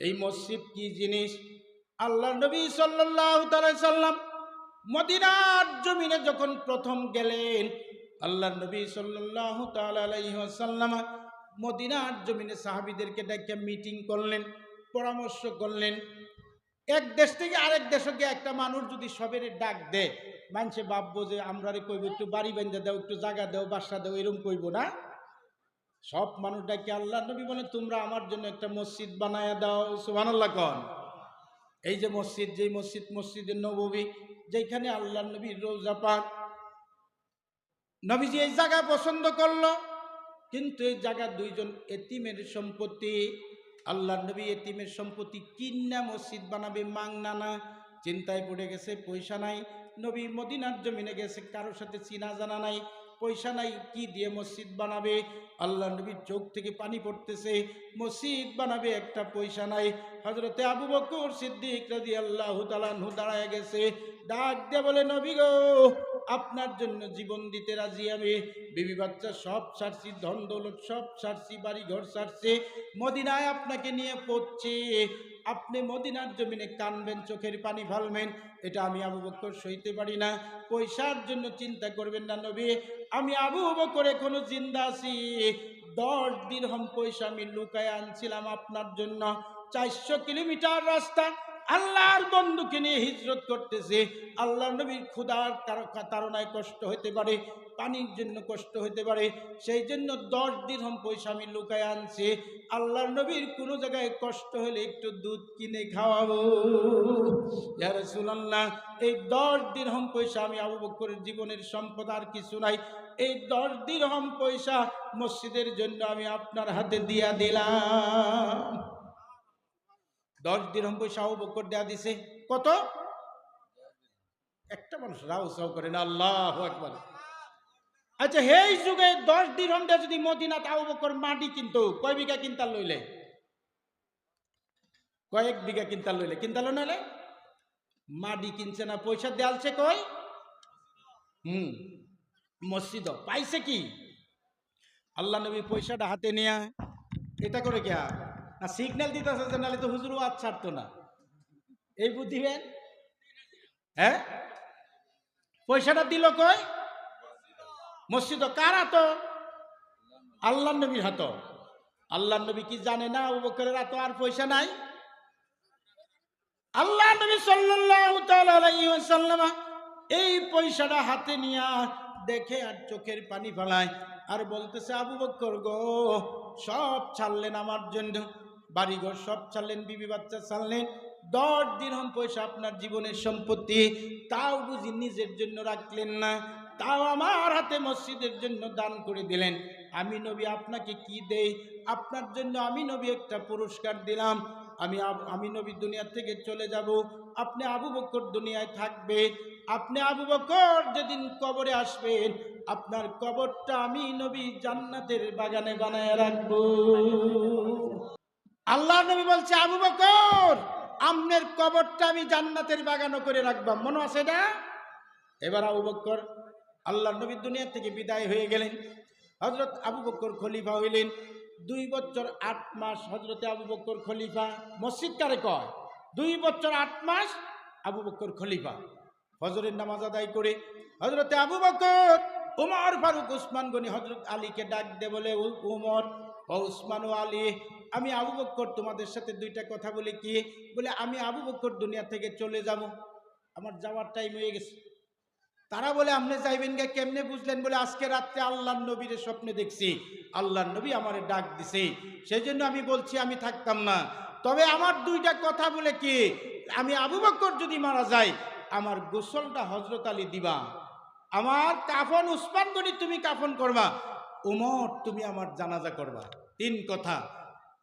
এই মসজিদ কি জিনিস? আল্লাহ নবী সাল্লাল্লাহু তাআলা সাল্লাম মদিনার জমিনে যখন প্রথম গেলেন, আল্লাহ নবী সাল্লাল্লাহু তাআলা আলাইহি ওয়াসাল্লাম মদিনার জমিনে সাহাবীদেরকে ডেকে মিটিং করলেন, পরামর্শ করলেন। এক দেশ থেকে আরেক দেশে গিয়ে একটা মানুষ যদি সবের ডাক দেয়, মানুষে ভাববো যে আমরা কইব একটু বাড়ি বেঁধে দাও, একটু জায়গা দাও, বাসা দাও, এরকম কইব না। সব মানুষ ডাকে আল্লাহ নবী বলেন তোমরা আমার জন্য একটা মসজিদ বানায়া দাও। সুবহানাল্লাহ কোন। এই যে মসজিদ, যেই মসজিদ মসজিদে নববী, যেখানে আল্লাহ নবীর রওজা পাক, নবীজি এই জায়গা পছন্দ করলো। কিন্তু এই জায়গা দুইজন এতিমের সম্পত্তি। আল্লাহ নবী এতিমের সম্পত্তি কিন্না মসজিদ বানাবে, মাংনা না। চিন্তায় পড়ে গেছে, পয়সা নাই। নবী মদিনার জমিনে গেছে, কারোর সাথে চিনা জানা নাই, পয়সা নাই, কি দিয়ে মসজিদ বানাবে? আল্লাহ নবীর চোখ থেকে পানি পড়তেছে, মসজিদ বানাবে একটা পয়সা নাই। হযরতে আবু বকর সিদ্দিক রাদিয়াল্লাহু তাআলা আনহু দাঁড়ায় গেছে, ডাক দিয়ে বলে নবী গো, আপনার জন্য জীবন দিতে রাজি আমি। বিবি বাচ্চা সব ছাড়ছি, ধন দৌলত সব ছাড়ছি, বাড়ি ঘর ছাড়ছে, মদিনায় আপনাকে নিয়ে পড়ছে। আপনি মদিনার জমিনে কানবেন, চোখের পানি ফেলবেন, এটা আমি আবু বকর সইতে পারি না। পয়সার জন্য চিন্তা করবেন না নবী, আমি আবু বকর এখনো জিন্দা আছি। 10 দিরহাম পয়সা আমি লুকায় আনছিলাম আপনার জন্য। 400 কিলোমিটার রাস্তা আল্লাহর বন্ধুকে নিয়ে হিজরত করতেছে। আল্লাহ নবীর ক্ষুধার তাড়নায় কষ্ট হতে পারে, পানির জন্য কষ্ট হতে পারে, সেই জন্য 10 দিরহাম পয়সা আমি লুকায় আনছি। আল্লাহর নবীর কোনো জায়গায় কষ্ট হলে একটু দুধ কিনে খাওয়াবো। ইয়া রাসূলুল্লাহ, এই 10 দিরহাম পয়সা আমি আবু বকরের জীবনের সম্পদ, আর কিছু নাই। এই 10 দিরহাম পয়সা মসজিদের জন্য আমি আপনার হাতে দিয়া দিলাম। 10 দিরহাম পয়সা আবু বকর দেয়া দিছে। কত? একটা মানুষ রাও সাও করে না, আল্লাহু আকবার। আচ্ছা, এই যুগে 10 দিরহাম দিয়ে যদি মদিনাতে আবু বকর মাটি কিনতো, কয় বিঘা কিনতাল লইলে? কয়েক বিঘা কিনতাল লইলে, কিনতাল নইলে মাটি কিনছে না, পয়সা দেয়ালছে কই? মসজিদ পাইছে কি? আল্লাহ নবী পয়সাটা হাতে নিয়ে এটা করে কে না সিগন্যাল দিতেছে যে নালে তো হুজুর ওয়াজ ছাড়তো না, এই বুদ্ধিবেন। হ্যাঁ, পয়সাটা দিল কই? মসজিদ। কার হাত? আল্লাহ নবীর হাত। আল্লাহ নবী কি জানে না আবু বকরের হাতে আর পয়সা নাই? আল্লাহ নবী সাল্লাল্লাহু তাআলা আলাইহি ওয়াসাল্লাম এই পয়সাটা হাতে নিয়ে দেখে আর চোখের পানি ফেলায়, আর বলতেছে আবু বকর গো, সব ছাড়লেন আমার জন্য, বাড়িঘর সব ছাড়লেন, বিবি বাচ্চা ছাড়লেন, 10 দিরহাম পয়সা আপনার জীবনের সম্পত্তি, তাও বুঝি নিজের জন্য রাখলেন না, তাও আমার হাতে মসজিদের জন্য দান করে দিলেন। আমি নবী আপনাকে কি দেই? আপনার জন্য আমি নবী একটা পুরস্কার দিলাম। আমি নবী দুনিয়া থেকে চলে যাব, আপনি আবু বকর দুনিয়ায় থাকবেন। আপনি আবু বকর যেদিন কবরে আসবেন, আপনার কবরটা আমি নবী জান্নাতের বাগানে বানায় রাখবো। আল্লাহ নবী বলছে আবু বকর, আপনার কবরটা আমি জান্নাতের বাগানও করে রাখবাম, মনে আছে না? এবার আবু বকর, আল্লাহ নবী দুনিয়া থেকে বিদায় হয়ে গেলেন। হযরত আবু বকর খলিফা হইলেন। 2 বছর 8 মাস হযরতে আবু বকর খলিফা। মসজিদ কারে কয়? 2 বছর 8 মাস আবু বকর খলিফা। ফজরের নামাজ আদায় করে হযরতে আবু বকর, ওমর ফারুক, উসমান গনি, হযরত আলীকে ডাক দে বলে, ওমর ও উসমান ও আলী, আমি আবু বকর তোমাদের সাথে 2টা কথা বলি। কি বলে? আমি আবু বকর দুনিয়া থেকে চলে যাব, আমার যাওয়ার টাইম হয়ে গেছে। তারা বলে আপনি যাইবেন গে, কেমনে বুঝলেন? বলে আজকে রাত্রে আল্লাহর নবীর স্বপ্নে দেখছি, আল্লাহর নবী আমারে ডাক দিছে, সেই জন্য আমি বলছি আমি থাকতাম না। তবে আমার 2টা কথা বলে কি, আমি আবু বকর যদি মারা যাই, আমার গোসলটা হযরত আলী দিবা, আমার কাফন উসমান গনি তুমি কাফন করবা, ওমর তুমি আমার জানাজা করবা। 3 কথা।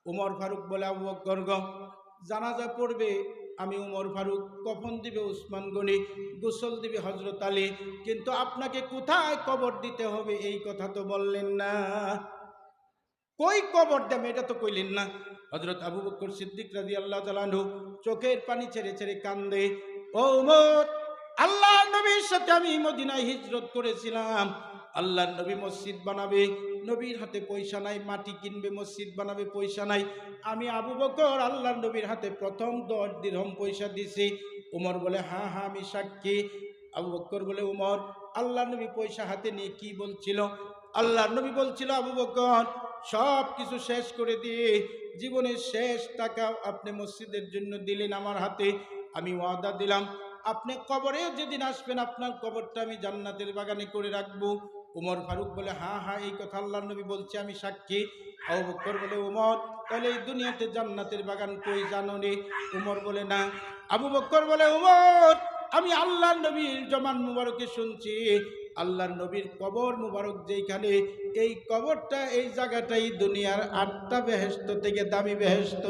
ওমর ফারুক বলে আবু বকর গো, জানাজা পড়বে আমি ওমর ফারুক, কফন দিবে উসমান গনি, গোসল দিবে হযরত আলী, কিন্তু আপনাকে কোথায় কবর দিতে হবে এই কথা তো বললেন না। কই কবর দেবে এটা তো কইলেন না। হযরত আবু বকর সিদ্দিক রাদিয়াল্লাহু তাআলা আনহু চোখের পানি ছেড়ে ছেড়ে কান্দে, ও ওমর, আল্লাহর নবীর সাথে আমি মদিনায় হিজরত করেছিলাম, আল্লাহর নবী মসজিদ বানাবে, নবীর হাতে পয়সা নাই, মাটি কিনবে মসজিদ বানাবে, পয়সা নাই। আমি আবু বকর আল্লাহর নবীর হাতে প্রথম 10 দিরহাম পয়সা দিছি। উমর বলে হ্যাঁ হ্যাঁ আমি সাক্ষী। আবু বকর বলে উমর, আল্লাহর নবী পয়সা হাতে নিয়ে কি বলছিল? আল্লাহর নবী বলছিল, আবু বকর সব কিছু শেষ করে দিয়ে জীবনের শেষ টাকা আপনি মসজিদের জন্য দিলেন আমার হাতে। আমি ওয়াদা দিলাম আপনি কবরে যেদিন আসবেন আপনার কবরটা আমি জান্নাতের বাগানে করে রাখবো। উমর ফারুক বলে হ্যাঁ হ্যাঁ এই কথা আল্লাহর নবী বলছে, আমি সাক্ষী। আবু বকর বলে উমর তাহলে এই দুনিয়াতে জান্নাতের বাগান কই জানো রে? উমর বলে না। আবু বকর বলে উমর আমি আল্লাহর নবীর জমান মুবারকে শুনছি, আল্লাহর নবীর কবর মুবারক যেখানে, এই কবরটা এই জায়গাটাই দুনিয়ার 8টা বেহেশত থেকে দামি বেহেশত।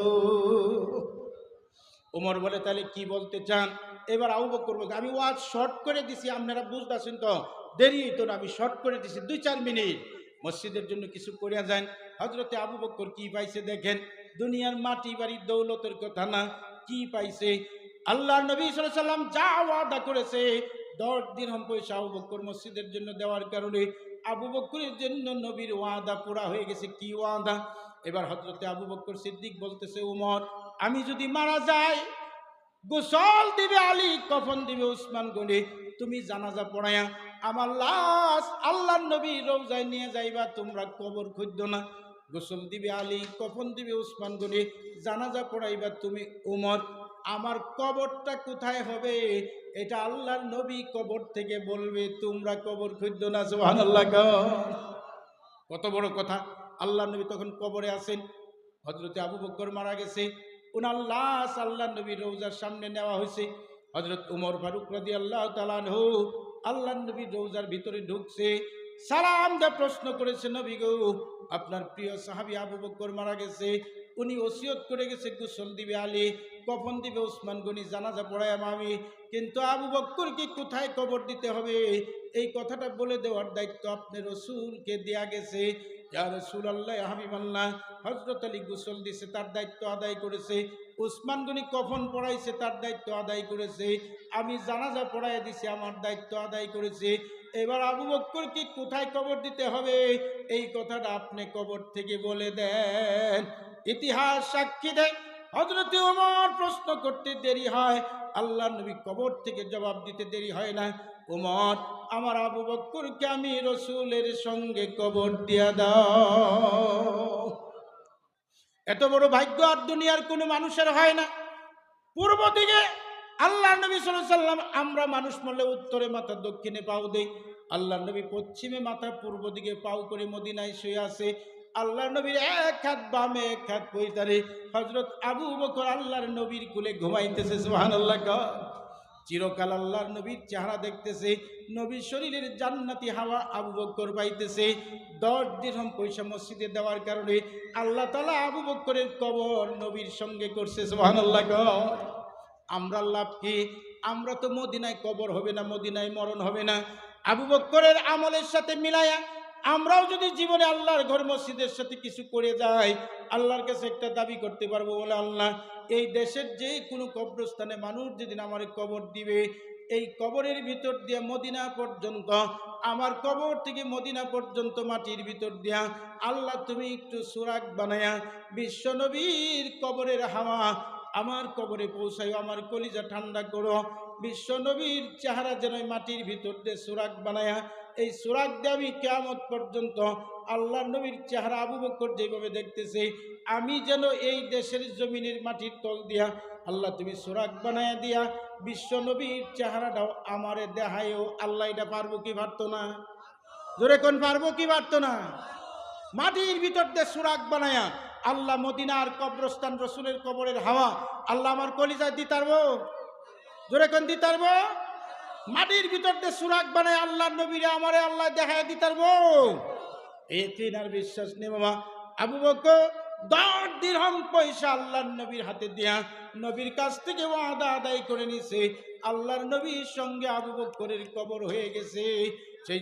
উমর বলে তাহলে কি বলতে চান? এবার আবু বকর বলতে আমি ওয়াজ শর্ট করে দিছি, আপনারা বুঝতেছেন তো, দেরি তো না, আমি শর্ট করে দিছি 2-4 মিনিট, মসজিদের জন্য কিছু করিয়া যান। হযরতে আবু বকর কি পাইছে দেখেন, দুনিয়ার মাটি বাড়ি দৌলতের কথা না, কি পাইছে? আল্লাহর নবী সাল্লাল্লাহু আলাইহি সাল্লাম যা ওয়াদা করেছে 10 দিরহাম পয়সা আবু বকর মসজিদের জন্য দেওয়ার কারণে আবু বকরের জন্য নবীর ওয়াদা পুরা হয়ে গেছে। কি ওয়াদা? এবার হযরতে আবু বকর সিদ্দিক বলতেছে উমর আমি যদি মারা যাই গোসল দিবে আলী, কফন দিবে উসমান গনি, তুমি জানাজা পড়ায়া আমার লাশ আল্লাহর নবীর রওজায় নিয়ে যাইবা, তোমরা কবর খুঁজছো না। গোসল দিবে আলী, কফন দিবে উসমান গনি, জানাজা পড়াইবা তুমি। উমর আমার কবরটা কোথায় হবে এটা আল্লাহর নবী কবর থেকে বলবে, তোমরা কবর খুঁজছো না। সুবহানাল্লাহ। কত বড় কথা! আল্লাহর নবী তখন কবরে আছেন, হযরতে আবু বকর মারা গেছে, ওনার লাশ আল্লাহর নবীর রওজার সামনে নেওয়া হয়েছে। হযরত উমর ফারুক রাদিয়াল্লাহু তাআলা আনহু আল্লাহর নবীর রওজার ভিতরে ঢুকছে, সালাম দিয়ে প্রশ্ন করেছে নবী গো আপনার প্রিয় সাহাবী আবু বকর মারা গেছে, উনি ওসিয়ত করে গেছে গোসল দিবে আলী, কফন দিবে উসমান গনি, জানাজা পড়ায় আমি, কিন্তু আবু বকরকে কোথায় কবর দিতে হবে এই কথাটা বলে দেওয়ার দায়িত্ব আপনার রাসূলকে দেয়া গেছে। ইয়া রাসূলুল্লাহ ইয়া হাবিবাল্লাহ, হযরত আলী গোসল দিছে তার দায়িত্ব আদায় করেছে, উসমান গনি কফন পড়াইছে তার দায়িত্ব আদায় করেছে, আমি জানাজা পড়াইয়া দিছি আমার দায়িত্ব আদায় করেছে। এবার আবু বকরকে কোথায় কবর দিতে হবে এই কথাটা আপনি কবর থেকে বলে দেন। ইতিহাস সাক্ষী দেয় হযরত ওমর প্রশ্ন করতে দেরি হয়, আল্লাহর নবী কবর থেকে জবাব দিতে দেরি হয় না। ওমর আমার আবু বকরকে আমি রাসূলের সঙ্গে কবর দিয়া দাও। এত বড় ভাগ্য আর দুনিয়ার কোনো মানুষের হয় না। পূর্ব দিকে আল্লাহর নবী সাল্লাল্লাহু আলাইহি সাল্লাম, আমরা মানুষ মরলে উত্তরে মাথা দক্ষিণে পাও দেই, আল্লাহর নবী পশ্চিমে মাথা পূর্ব দিকে পাও করে মদিনায় শুয়ে আছে। আল্লাহর নবীর এক হাত বামে এক হাত পৈতারে, হযরত আবু বকর আল্লাহর নবীর কোলে ঘুমাইতেছে। সুবহানাল্লাহ। চিরকাল আল্লাহর নবীর চেহারা দেখতেছে, নবীর শরীরের জান্নাতি হাওয়া আবু বকর পাইতেছে। 10 দিরহাম পয়সা মসজিদে দেওয়ার কারণে আল্লাহ তাআলা আবু বকরের কবর নবীর সঙ্গে করছে। সুবহানাল্লাহ। আমরা লাভ কি? আমরা তো মদিনায় কবর হবে না, মদিনায় মরণ হবে না। আবু বকরের আমলের সাথে মিলায়া আমরাও যদি জীবনে আল্লাহর ঘর মসজিদের সাথে কিছু করে যাই, আল্লাহর কাছে একটা দাবি করতে পারবো, বলে আল্লাহ এই দেশের যে কোনো কবরস্থানে মানুষ যেদিন আমার কবর দিবে, এই কবরের ভিতর দিয়ে মদিনা পর্যন্ত, আমার কবর থেকে মদিনা পর্যন্ত মাটির ভিতর দিয়া আল্লাহ তুমি একটু সুরাগ বানায়া বিশ্ব নবীর কবরের হাওয়া আমার কবরে পৌঁছাই, আমার কলিজা ঠান্ডা করো। বিশ্ব নবীর চেহারা যেন মাটির ভিতর দিয়ে সুরাগ বানায়া, এই সুরাগ দিয়ে আমি কিয়ামত পর্যন্ত আল্লাহর নবীর চেহারা আবু বকর যেভাবে দেখতেছে, আমি যেন এই দেশের জমিনের মাটির তল দিয়া আল্লাহ তুমি সুরাগ বানায়া দিয়া বিশ্ব নবীর চেহারাটাও আমারে দেখায়ও। আল্লাহ এটা পারবো কি পারতো না? জোরে কোন পারবো কি পারতো না? মাটির ভিতর দিয়ে সুরাগ বানায়া আল্লাহ মদিনার কবরস্থান রসুলের কবরের হাওয়া আল্লাহ আমার কলিজায় দিতে পারবো? জোরে কোন দিতে পারবো? মাটির ভিতর দিয়ে সুরাগ বানায় আল্লাহর নবীরে আমারে আল্লাহ দেখায় দিতে পারবো? এই তিন আর বিশ্বাস নেই বাবা। আবু বকর 10 দিরহাম পয়সা আল্লাহর নবীর হাতে দিয়া নবীর কাছ থেকে ওয়াদা আদায় করে নিছে, আল্লাহর নবীর সঙ্গে আবু বকরের কবর হয়ে গেছে। সেই